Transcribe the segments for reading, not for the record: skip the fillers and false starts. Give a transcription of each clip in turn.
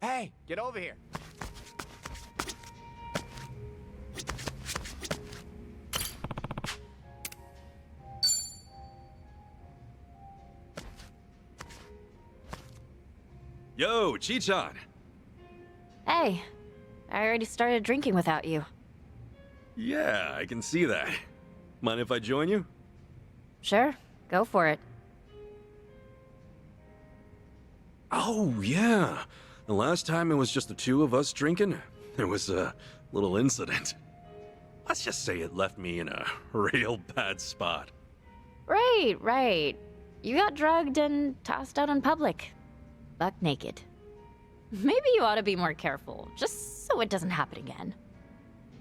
Hey, get over here. Yo, Chichan! Hey, I already started drinking without you. Yeah, I can see that. Mind if I join you? Sure, go for it. Oh, yeah. The last time it was just the two of us drinking, there was a little incident. Let's just say it left me in a real bad spot. Right. You got drugged and tossed out in public. Buck naked. Maybe you ought to be more careful, just so it doesn't happen again.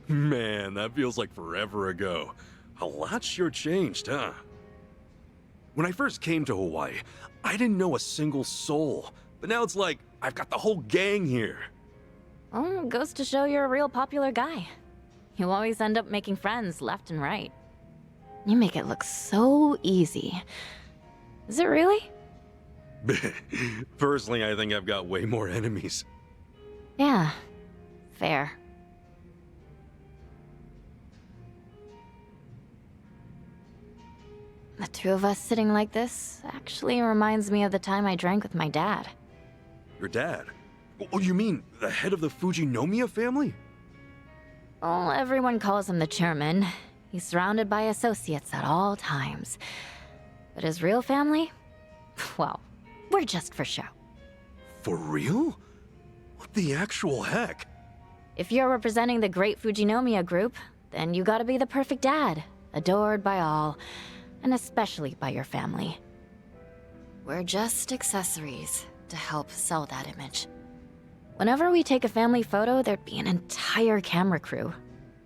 Man, that feels like forever ago. A lot sure changed, huh? When I first came to Hawaii, I didn't know a single soul. But now it's like, I've got the whole gang here. Well, it goes to show you're a real popular guy. You always end up making friends left and right. You make it look so easy. Is it really? Personally, I think I've got way more enemies. Yeah, fair. The two of us sitting like this actually reminds me of the time I drank with my dad. Your dad? Oh, you mean the head of the Fujinomiya family? Well, everyone calls him the chairman. He's surrounded by associates at all times. But his real family? Well, we're just for show. For real? What the actual heck? If you're representing the great Fujinomiya group, then you gotta be the perfect dad, adored by all, and especially by your family. We're just accessories to help sell that image. Whenever we take a family photo, there'd be an entire camera crew.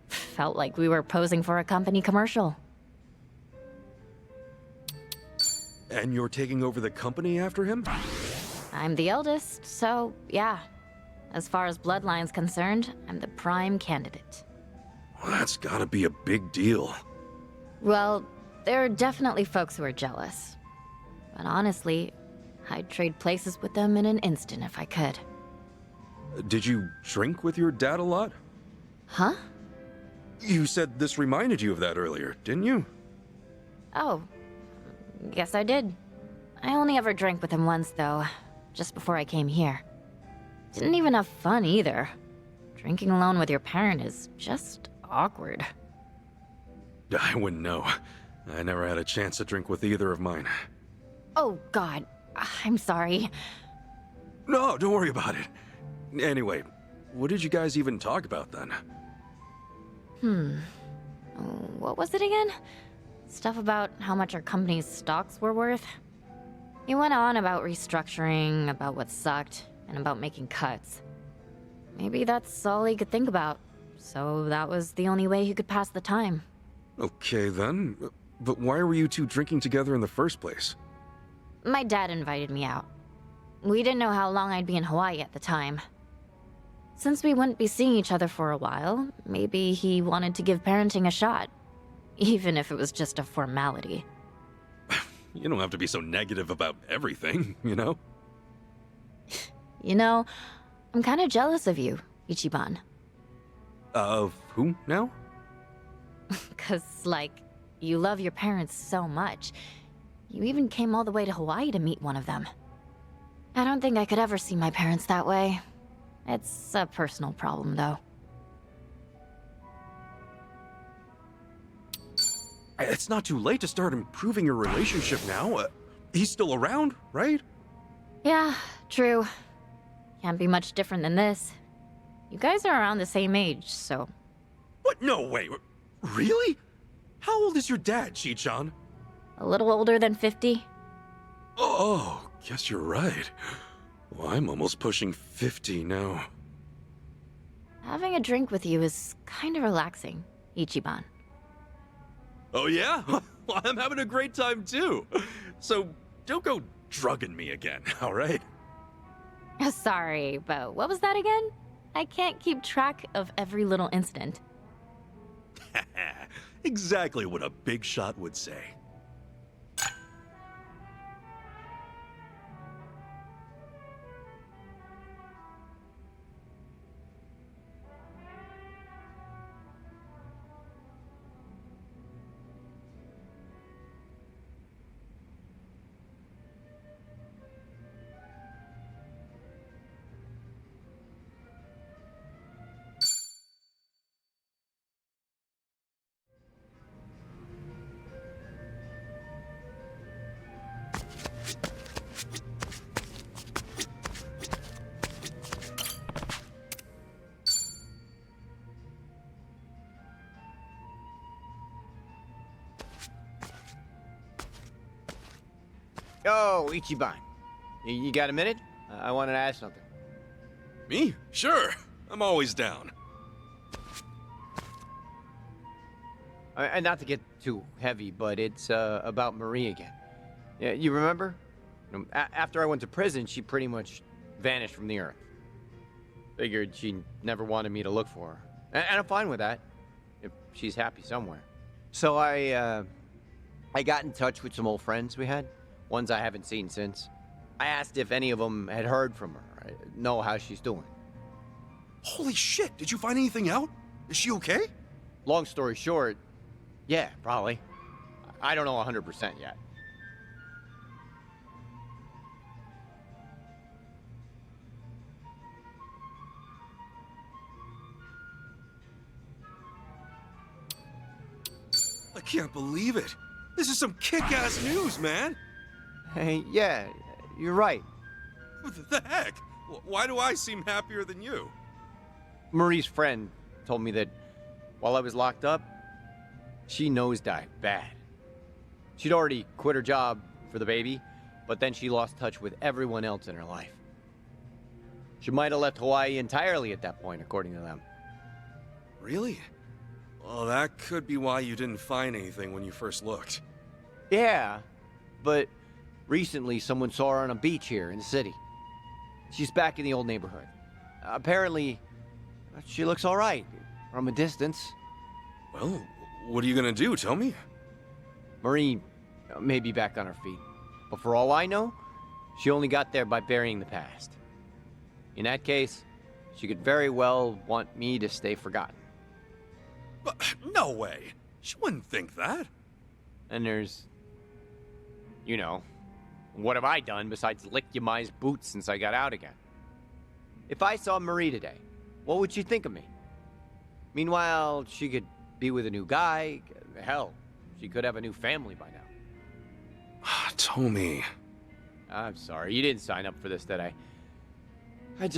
Felt like we were posing for a company commercial. And you're taking over the company after him? I'm the eldest, so yeah. As far as bloodline's concerned, I'm the prime candidate. Well, that's gotta be a big deal. Well, there are definitely folks who are jealous. But honestly, I'd trade places with them in an instant if I could. Did you drink with your dad a lot? Huh? You said this reminded you of that earlier, didn't you? Oh, guess I did. I only ever drank with him once, though, just before I came here. Didn't even have fun either. Drinking alone with your parent is just awkward. I wouldn't know. I never had a chance to drink with either of mine. Oh, God. I'm sorry. No, don't worry about it. Anyway, what did you guys even talk about then? What was it again? Stuff about how much our company's stocks were worth? He went on about restructuring, about what sucked, and about making cuts. Maybe that's all he could think about, so that was the only way he could pass the time. Okay then, but why were you two drinking together in the first place? My dad invited me out. We didn't know how long I'd be in Hawaii at the time. Since we wouldn't be seeing each other for a while, maybe he wanted to give parenting a shot. Even if it was just a formality. You don't have to be so negative about everything, you know? You know, I'm kinda jealous of you, Ichiban. Of who now? 'Cause, like, you love your parents so much. You even came all the way to Hawaii to meet one of them. I don't think I could ever see my parents that way. It's a personal problem, though. It's not too late to start improving your relationship now. He's still around, right? Yeah, true. Can't be much different than this. You guys are around the same age, so... What? No way. Really? How old is your dad, Chichan? A little older than 50? Oh, guess you're right. Well, I'm almost pushing 50 now. Having a drink with you is kind of relaxing, Ichiban. Oh yeah? Well, I'm having a great time too. So don't go drugging me again, all right? Sorry, but what was that again? I can't keep track of every little incident. Exactly what a big shot would say. Oh, Ichiban. You got a minute? I wanted to ask something. Me? Sure. I'm always down. And not to get too heavy, but it's about Marie again. Yeah, you remember? After I went to prison, she pretty much vanished from the earth. Figured she never wanted me to look for her. And I'm fine with that, if she's happy somewhere. So I got in touch with some old friends we had, ones I haven't seen since. I asked if any of them had heard from her, know how she's doing. Holy shit, did you find anything out? Is she okay? Long story short, yeah, probably. I don't know 100% yet. I can't believe it. This is some kick-ass news, man. Hey, yeah, you're right. What the heck? Why do I seem happier than you? Marie's friend told me that while I was locked up, she nosedived bad. She'd already quit her job for the baby, but then she lost touch with everyone else in her life. She might have left Hawaii entirely at that point, according to them. Really? Well, that could be why you didn't find anything when you first looked. Yeah, but recently someone saw her on a beach here in the city. She's back in the old neighborhood. Apparently, she looks all right from a distance. Well, what are you gonna do, tell me? Marie may be back on her feet, but for all I know, she only got there by burying the past. In that case, she could very well want me to stay forgotten. But, no way. She wouldn't think that. And there's... you know, what have I done besides lick Yamai's boots since I got out again? If I saw Marie today, what would she think of me? Meanwhile, she could be with a new guy. Hell, she could have a new family by now. Tomi. I'm sorry, you didn't sign up for this, did I? What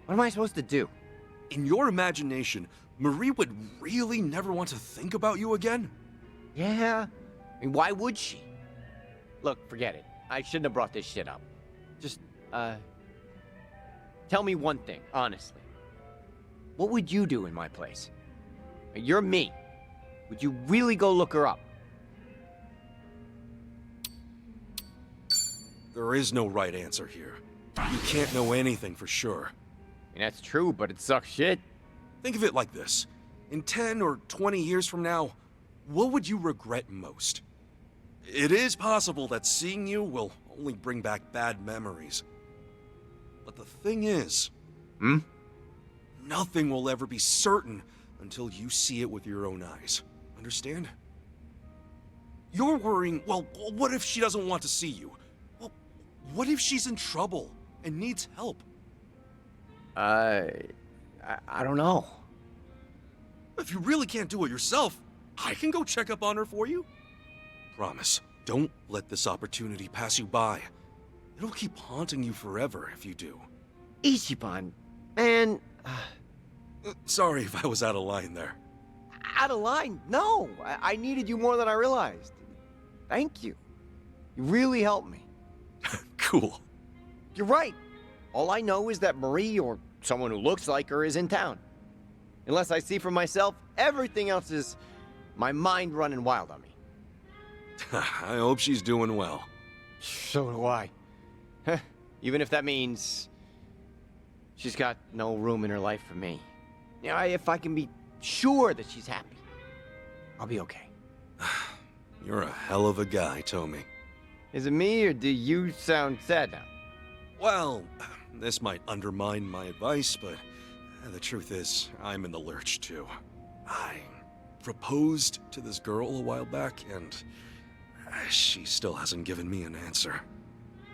am I supposed to do? In your imagination, Marie would really never want to think about you again? Yeah? I mean, why would she? Look, forget it. I shouldn't have brought this shit up. Just, tell me one thing, honestly. What would you do in my place? You're me. Would you really go look her up? There is no right answer here. You can't know anything for sure. I mean, that's true, but it sucks shit. Think of it like this. In 10 or 20 years from now, what would you regret most? It is possible that seeing you will only bring back bad memories. But the thing is... Nothing will ever be certain until you see it with your own eyes. Understand? You're worrying, well, what if she doesn't want to see you? Well, what if she's in trouble and needs help? I don't know. If you really can't do it yourself, I can go check up on her for you. Promise, don't let this opportunity pass you by. It'll keep haunting you forever if you do. Ichiban, man. Sorry if I was out of line there. Out of line? No, I needed you more than I realized. Thank you. You really helped me. Cool. You're right. All I know is that Marie, or someone who looks like her, is in town. Unless I see for myself, everything else is my mind running wild on me. I hope she's doing well. So do I. Even if that means she's got no room in her life for me. Yeah, if I can be sure that she's happy, I'll be okay. You're a hell of a guy, Tomi. Is it me, or do you sound sad now? Well, this might undermine my advice, but the truth is, I'm in the lurch too. I proposed to this girl a while back, and she still hasn't given me an answer.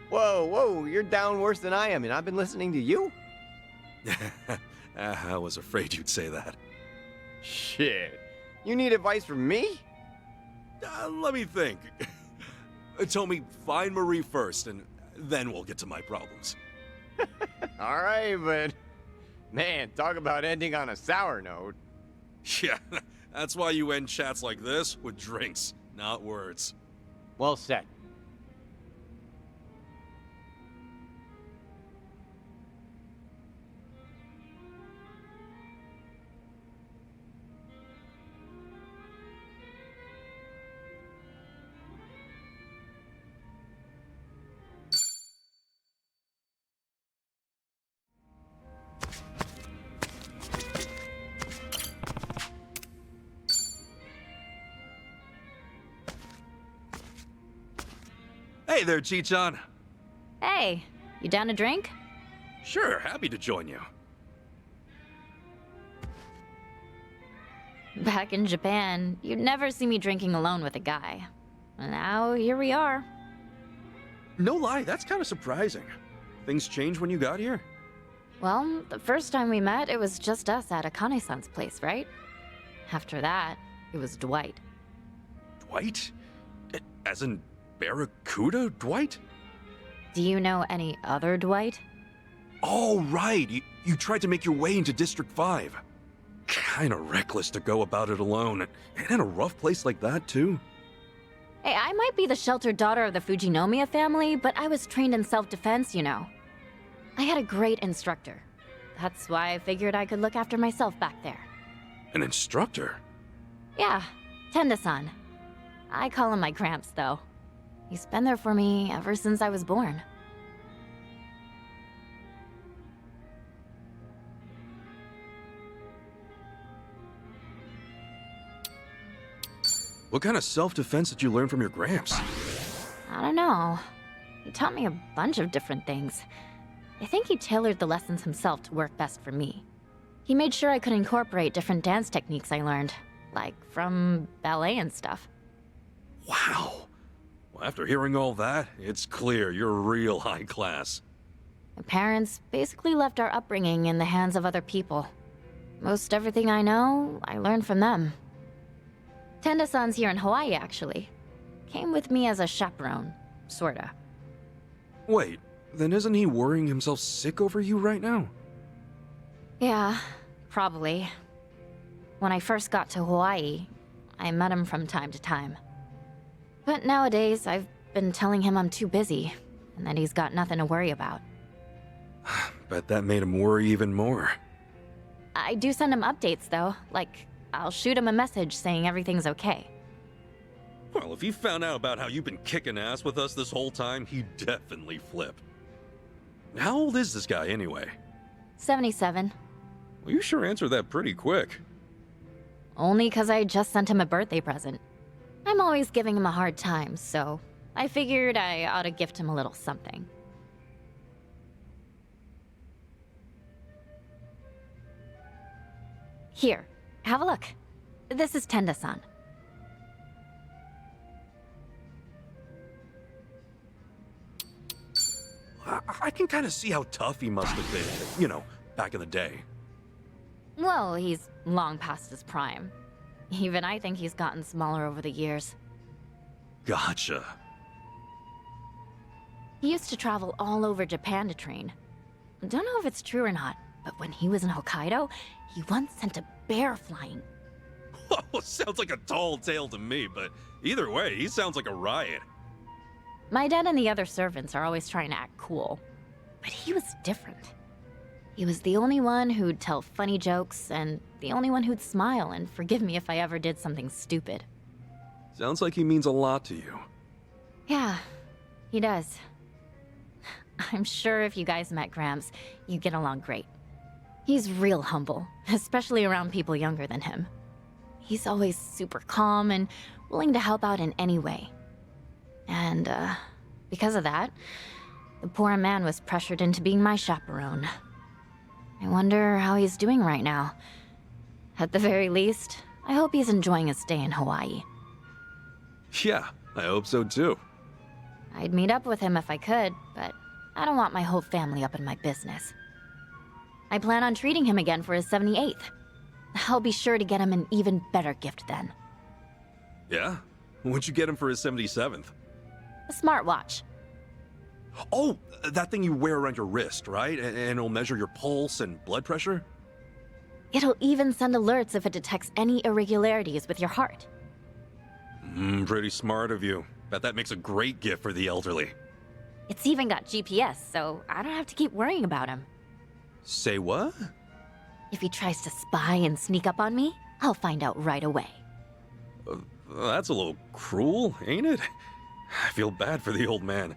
Whoa, you're down worse than I am, and I've been listening to you? I was afraid you'd say that. Shit. You need advice from me? Let me think. Tomi, find Marie first, and then we'll get to my problems. All right, but... man, talk about ending on a sour note. Yeah, that's why you end chats like this with drinks, not words. Well said. Hey there, Chi-chan. Hey, you down to drink? Sure, happy to join you. Back in Japan, you'd never see me drinking alone with a guy. And now, here we are. No lie, that's kind of surprising. Things changed when you got here? Well, the first time we met, it was just us at Akane-san's place, right? After that, it was Dwight. Dwight? As in Barracuda Dwight? Do you know any other Dwight? Oh, right. You tried to make your way into District 5. Kinda reckless to go about it alone. And in a rough place like that, too. Hey, I might be the sheltered daughter of the Fujinomiya family, but I was trained in self-defense, you know. I had a great instructor. That's why I figured I could look after myself back there. An instructor? Yeah, Tenda-san. I call him my Gramps, though. He's been there for me ever since I was born. What kind of self-defense did you learn from your Gramps? I don't know. He taught me a bunch of different things. I think he tailored the lessons himself to work best for me. He made sure I could incorporate different dance techniques I learned, like from ballet and stuff. Wow. Well, after hearing all that, it's clear you're real high class. My parents basically left our upbringing in the hands of other people. Most everything I know, I learned from them. Tenda-san's here in Hawaii, actually. Came with me as a chaperone, sorta. Wait, then isn't he worrying himself sick over you right now? Yeah, probably. When I first got to Hawaii, I met him from time to time. But nowadays, I've been telling him I'm too busy, and that he's got nothing to worry about. Bet that made him worry even more. I do send him updates, though. Like, I'll shoot him a message saying everything's okay. Well, if he found out about how you've been kicking ass with us this whole time, he'd definitely flip. How old is this guy, anyway? 77. Well, you sure answered that pretty quick. Only 'cause I just sent him a birthday present. I'm always giving him a hard time, so I figured I ought to gift him a little something. Here, have a look. This is Tenda-san. I can kind of see how tough he must have been, you know, back in the day. Well, he's long past his prime. Even I think he's gotten smaller over the years. Gotcha. He used to travel all over Japan to train. Don't know if it's true or not, but when he was in Hokkaido, he once sent a bear flying. Oh, sounds like a tall tale to me, but either way, he sounds like a riot. My dad and the other servants are always trying to act cool, but he was different. He was the only one who'd tell funny jokes, and the only one who'd smile and forgive me if I ever did something stupid. Sounds like he means a lot to you. Yeah, he does. I'm sure if you guys met Gramps, you'd get along great. He's real humble, especially around people younger than him. He's always super calm and willing to help out in any way. And, because of that, the poor man was pressured into being my chaperone. I wonder how he's doing right now. At the very least, I hope he's enjoying his stay in Hawaii. Yeah, I hope so too. I'd meet up with him if I could, but I don't want my whole family up in my business. I plan on treating him again for his 78th. I'll be sure to get him an even better gift then. Yeah? What'd you get him for his 77th? A smartwatch. Oh, that thing you wear around your wrist, right? And it'll measure your pulse and blood pressure? It'll even send alerts if it detects any irregularities with your heart. Pretty smart of you. Bet that makes a great gift for the elderly. It's even got GPS, so I don't have to keep worrying about him. Say what? If he tries to spy and sneak up on me, I'll find out right away. That's a little cruel, ain't it? I feel bad for the old man.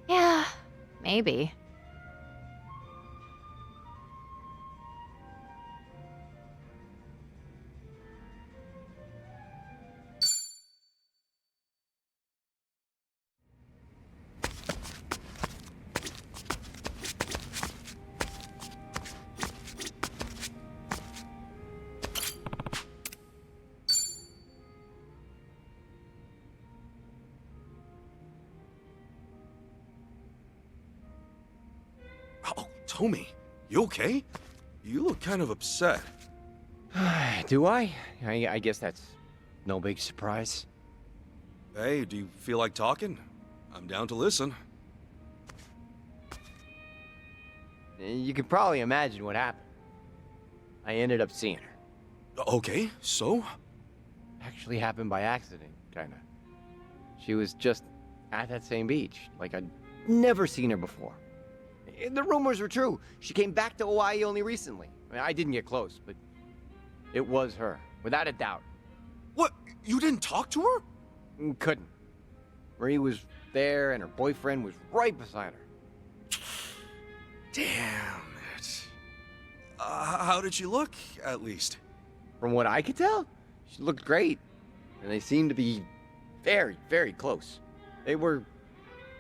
Yeah, maybe. Tomi, you okay? You look kind of upset. Do I? I guess that's no big surprise. Hey, do you feel like talking? I'm down to listen. You can probably imagine what happened. I ended up seeing her. Okay, so? Actually happened by accident, kinda. She was just at that same beach, like I'd never seen her before. The rumors were true. She came back to Hawaii only recently. I didn't get close, but it was her, without a doubt. What? You didn't talk to her? Couldn't. Marie was there, and her boyfriend was right beside her. Damn it. How did she look, at least? From what I could tell, she looked great, and they seemed to be very, very close. They were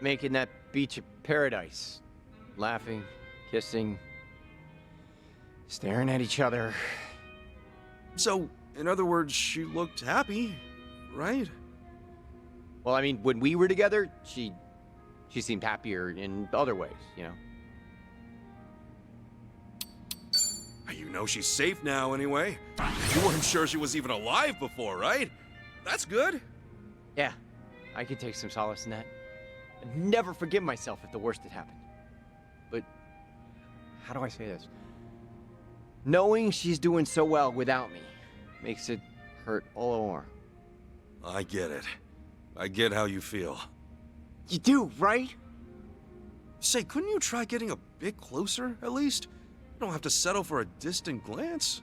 making that beach a paradise, laughing, kissing, staring at each other. So, in other words, she looked happy, right? Well, I mean, when we were together, she seemed happier in other ways, you know? You know she's safe now, anyway. You weren't sure she was even alive before, right? That's good. Yeah, I could take some solace in that. I'd never forgive myself if the worst had happened. But, how do I say this? Knowing she's doing so well without me makes it hurt all the more. I get it. I get how you feel. You do, right? Say, couldn't you try getting a bit closer, at least? You don't have to settle for a distant glance.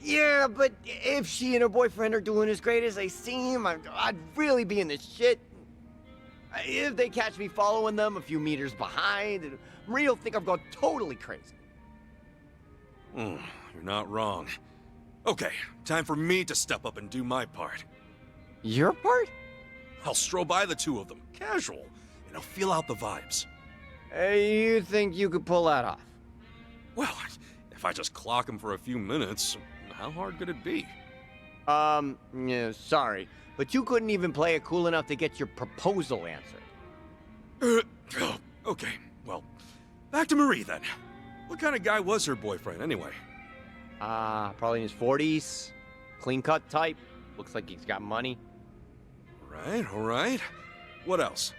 Yeah, but if she and her boyfriend are doing as great as they seem, I'd really be in the shit. If they catch me following them a few meters behind, Marie will think I've gone totally crazy. You're not wrong. Okay, time for me to step up and do my part. Your part? I'll stroll by the two of them, casual, and I'll feel out the vibes. You think you could pull that off? Well, if I just clock them for a few minutes, how hard could it be? Yeah, sorry, but you couldn't even play it cool enough to get your proposal answered. Okay, well, back to Marie then. What kind of guy was her boyfriend, anyway? Probably in his 40s, clean-cut type, looks like he's got money. All right. What else?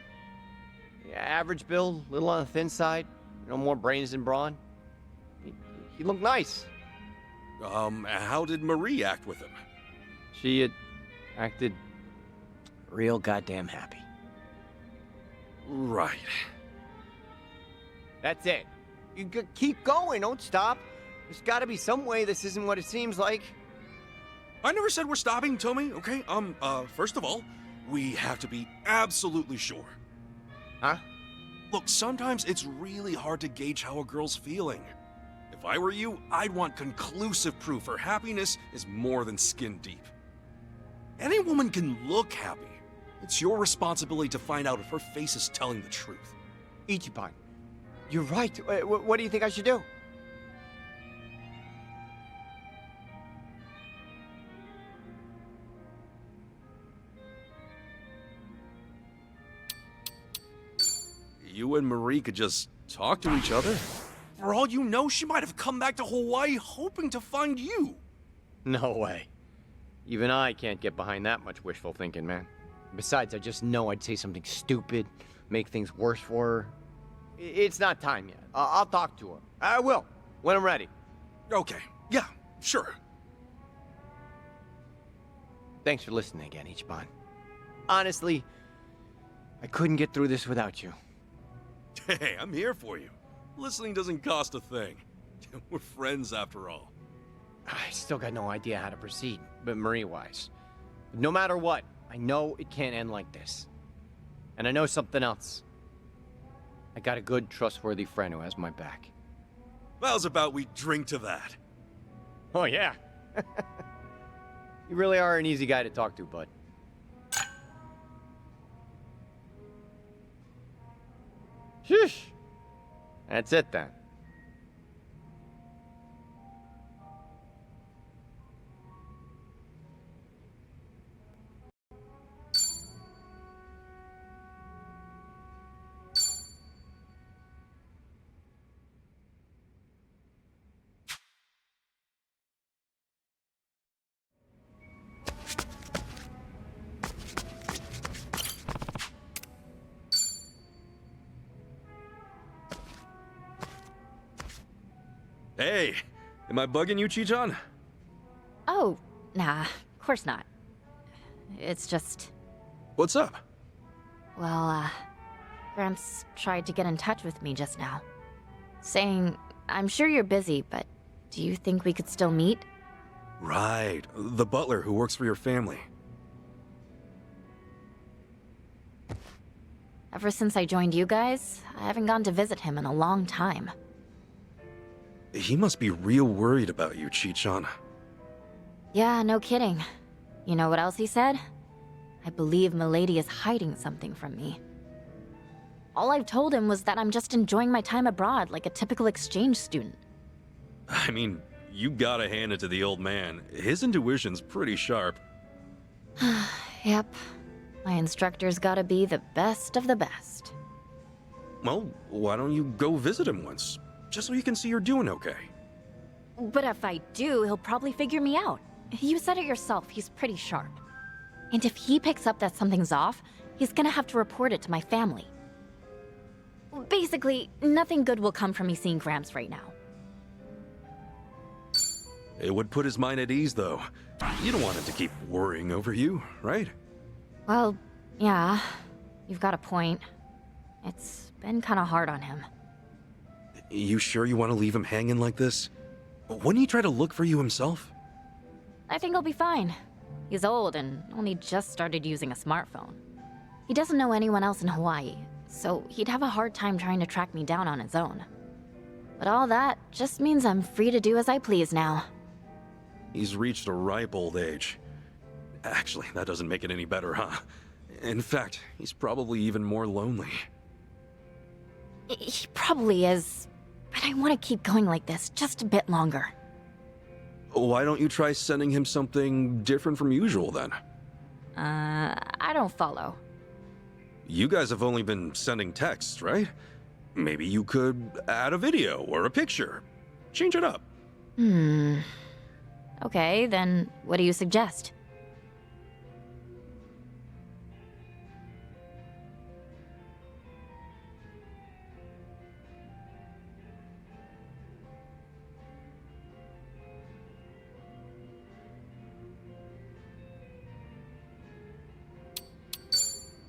Yeah, average build, little on the thin side, no more brains than brawn. He looked nice. How did Marie act with him? She had acted real goddamn happy. Right. That's it. You keep going, don't stop. There's gotta be some way this isn't what it seems like. I never said we're stopping, Tomi, okay? First of all, we have to be absolutely sure. Huh? Look, sometimes it's really hard to gauge how a girl's feeling. If I were you, I'd want conclusive proof her happiness is more than skin deep. Any woman can look happy. It's your responsibility to find out if her face is telling the truth. Ichiban, you're right. What do you think I should do? You and Marie could just talk to each other. For all you know, she might have come back to Hawaii hoping to find you. No way. Even I can't get behind that much wishful thinking, man. Besides, I just know I'd say something stupid, make things worse for her. It's not time yet. I'll talk to her. I will, when I'm ready. Okay, yeah, sure. Thanks for listening again, Ichiban. Honestly, I couldn't get through this without you. Hey, I'm here for you. Listening doesn't cost a thing. We're friends after all. I still got no idea how to proceed, but Marie-wise. No matter what, I know it can't end like this. And I know something else. I got a good, trustworthy friend who has my back. How's about we drink to that? Oh, yeah. You really are an easy guy to talk to, bud. Sheesh. That's it, then. Hey, am I bugging you, Chichan? Oh, nah, of course not. It's just, What's up? well, Gramps tried to get in touch with me just now. Saying, I'm sure you're busy, but do you think we could still meet? Right, the butler who works for your family. Ever since I joined you guys, I haven't gone to visit him in a long time. He must be real worried about you, Chichan. Yeah, no kidding. You know what else he said? I believe Milady is hiding something from me. All I've told him was that I'm just enjoying my time abroad like a typical exchange student. I mean, you gotta hand it to the old man. His intuition's pretty sharp. Yep. My instructor's gotta be the best of the best. Well, why don't you go visit him once? Just so you can see you're doing okay. But if I do, he'll probably figure me out. You said it yourself, he's pretty sharp. And if he picks up that something's off, he's gonna have to report it to my family. Basically, nothing good will come from me seeing Gramps right now. It would put his mind at ease, though. You don't want him to keep worrying over you, right? Well, yeah, you've got a point. It's been kinda hard on him. You sure you want to leave him hanging like this? Wouldn't he try to look for you himself? I think he'll be fine. He's old and only just started using a smartphone. He doesn't know anyone else in Hawaii, so he'd have a hard time trying to track me down on his own. But all that just means I'm free to do as I please now. He's reached a ripe old age. Actually, that doesn't make it any better, huh? In fact, he's probably even more lonely. He probably is, but I want to keep going like this just a bit longer. Why don't you try sending him something different from usual, then? I don't follow. You guys have only been sending texts, right? Maybe you could add a video or a picture. Change it up. Okay, then what do you suggest?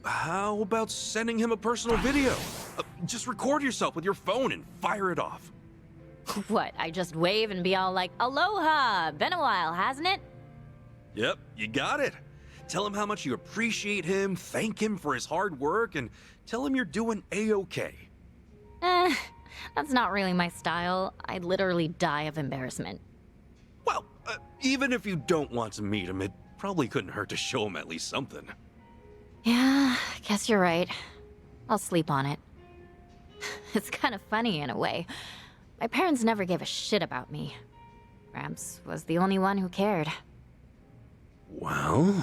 How about sending him a personal video? Just record yourself with your phone and fire it off. What, I just wave and be all like, Aloha! Been a while, hasn't it? Yep, you got it. Tell him how much you appreciate him, thank him for his hard work, and tell him you're doing A-okay. That's not really my style. I'd literally die of embarrassment. Well, even if you don't want to meet him, it probably couldn't hurt to show him at least something. Yeah, guess you're right. I'll sleep on it. It's kind of funny in a way. My parents never gave a shit about me. Gramps was the only one who cared. Well...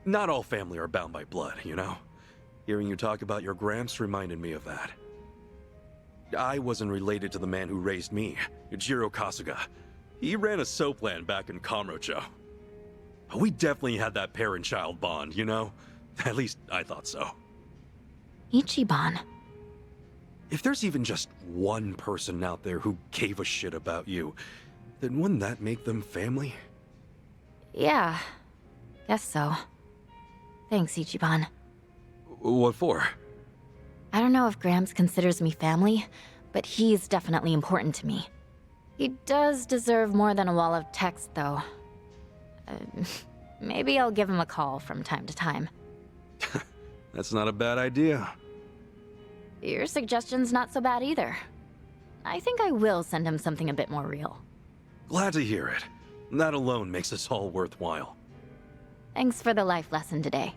Not all family are bound by blood, you know? Hearing you talk about your Gramps reminded me of that. I wasn't related to the man who raised me, Ichiban Kasuga. He ran a soap land back in Kamurocho. We definitely had that parent-child bond, you know? At least I thought so. Ichiban. If there's even just one person out there who gave a shit about you, then wouldn't that make them family? Yeah, guess so. Thanks, Ichiban. What for? I don't know if Gramps considers me family, but he's definitely important to me. He does deserve more than a wall of text, though. Maybe I'll give him a call from time to time. That's not a bad idea. Your suggestion's not so bad either. I think I will send him something a bit more real. Glad to hear it. That alone makes this all worthwhile. Thanks for the life lesson today.